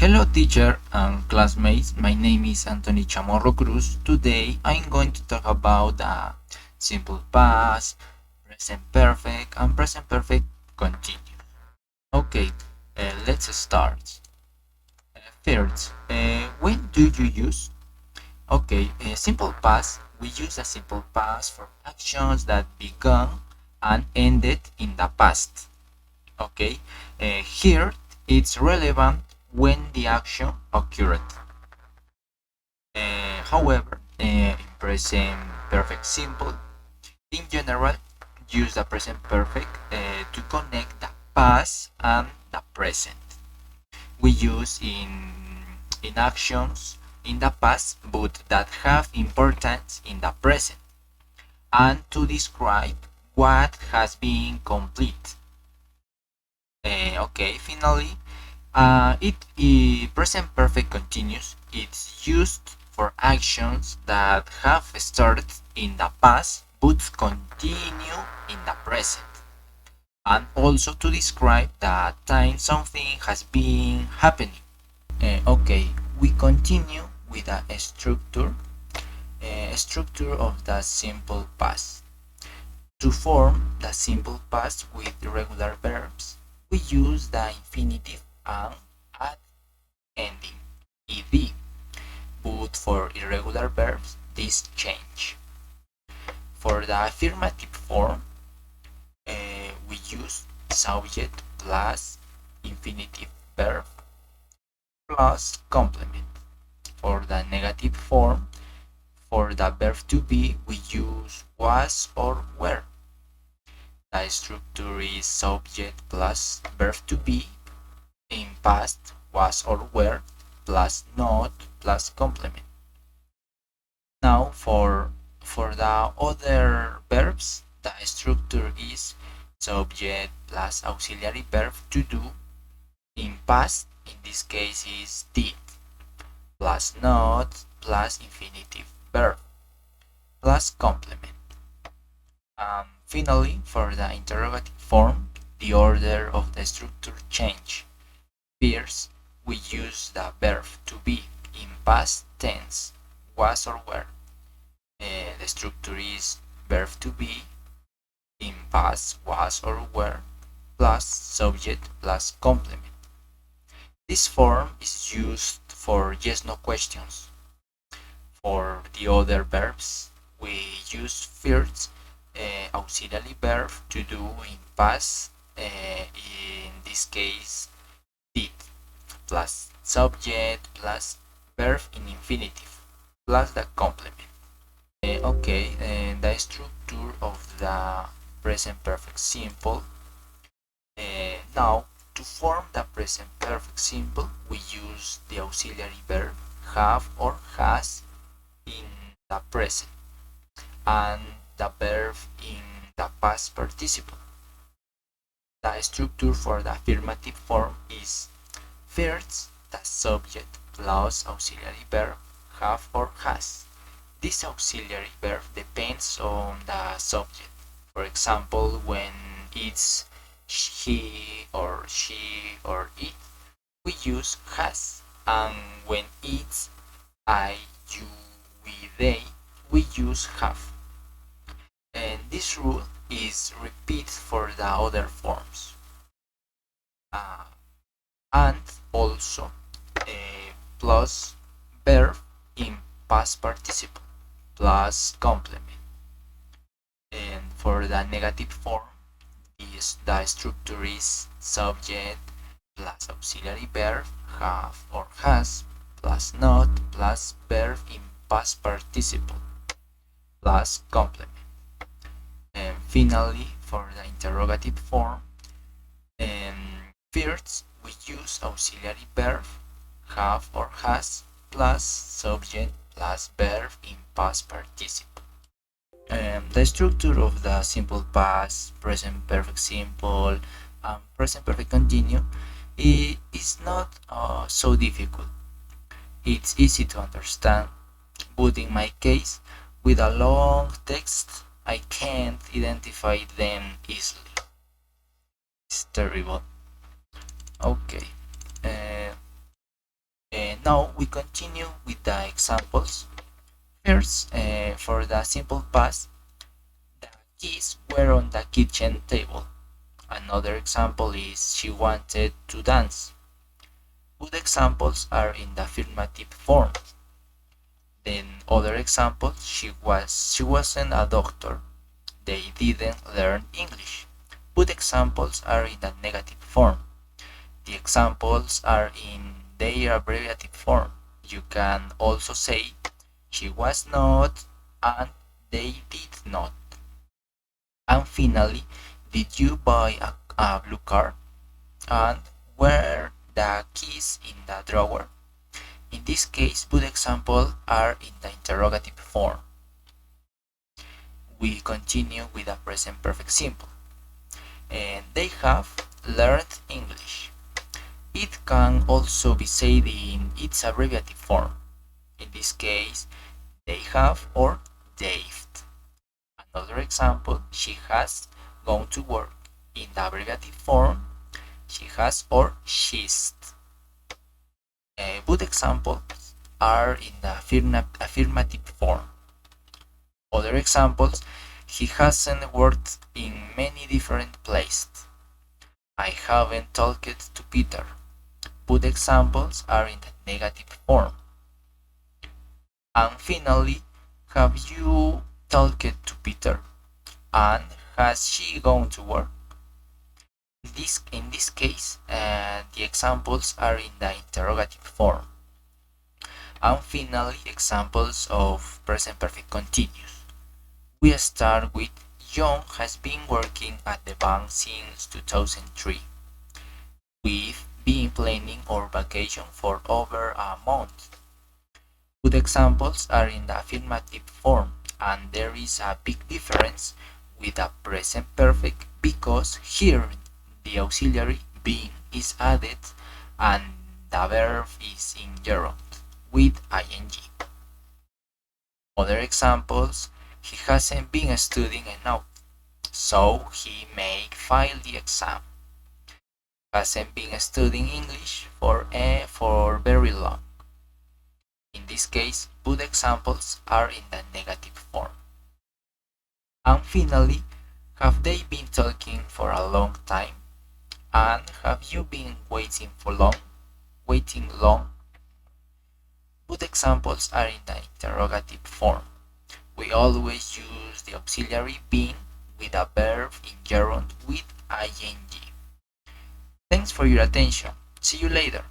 Hello teacher and classmates, my name is Chamorro Cruz. Today I'm going to talk about the simple past, present perfect and present perfect continuous. Okay, let's start. First, when do you use? Okay, simple past, we use a simple past for actions that began and ended in the past. Okay, here it's relevant when the action occurred. However, in present perfect simple, in general, use the present perfect to connect the past and the present. We use in actions in the past, but that have importance in the present, and to describe what has been complete. Okay, finally, present perfect continuous. It's used for actions that have started in the past but continue in the present, and also to describe the time something has been happening. Okay, we continue with the structure of the simple past. To form the simple past with irregular verbs, we use the infinitive and at ending, ed. But for irregular verbs, this change. For the affirmative form, we use subject plus infinitive verb plus complement. For the negative form, for the verb to be, we use was or were. The structure is subject plus verb to be in past was or were plus not plus complement. Now for the other verbs, the structure is subject plus auxiliary verb to do in past, in this case is did, plus not plus infinitive verb plus complement. Finally, for the interrogative form, the order of the structure change. First, we use the verb to be in past tense, was or were. The structure is verb to be in past, was or were, plus subject plus complement. This form is used for yes/no questions. For the other verbs, we use first auxiliary verb to do in past, in this case did, plus subject plus verb in infinitive plus the complement. Okay, the structure of the present perfect simple. Now, to form the present perfect simple, we use the auxiliary verb have or has in the present and the verb in the past participle. The structure for the affirmative form is first the subject plus auxiliary verb have or has. This auxiliary verb depends on the subject. For example, when it's he or she or it, we use has, and when it's I, you, we, they, we use have. And this rule is repeated for the other forms. And also plus verb in past participle plus complement. And for the negative form, the structure is subject plus auxiliary verb have or has plus not plus verb in past participle plus complement. And finally, for the interrogative form, first we use auxiliary verb have or has plus subject plus verb in past participle. The structure of the simple past, present perfect simple, and present perfect continuous is not so difficult. It's easy to understand, but in my case, with a long text, I can't identify them easily. It's terrible. Okay. Now we continue with the examples. First, for the simple past, the keys were on the kitchen table. Another example is she wanted to dance. Good examples are in the affirmative form. Then other example, she wasn't a doctor. They didn't learn English. Good examples are in the negative form. The examples are in their abbreviative form. You can also say she was not and they did not. And finally, did you buy a blue car? And were the keys in the drawer? In this case, good examples are in the interrogative form. We continue with the present perfect simple. And they have learned English. It can also be said in its abbreviative form. In this case, they have or they've. Another example, she has gone to work. In the abbreviative form, she has or she's. Good examples are in the affirmative form. Other examples, he hasn't worked in many different places. I haven't talked to Peter. Good examples are in the negative form. And finally, have you talked to Peter? And has she gone to work? In this case, the examples are in the interrogative form. And finally, examples of present perfect continuous. We start with John has been working at the bank since 2003. We've been planning our vacation for over a month. Good examples are in the affirmative form, and there is a big difference with the present perfect because here the auxiliary being is added and the verb is in gerund with ing. Other examples, he hasn't been studying enough, so he may fail the exam. Hasn't been studying English for very long. In this case, good examples are in the negative form. And finally, have they been talking for a long time? And have you been waiting long? Good examples are in the interrogative form. We always use the auxiliary being with a verb in gerund with ing. Thanks for your attention. See you later.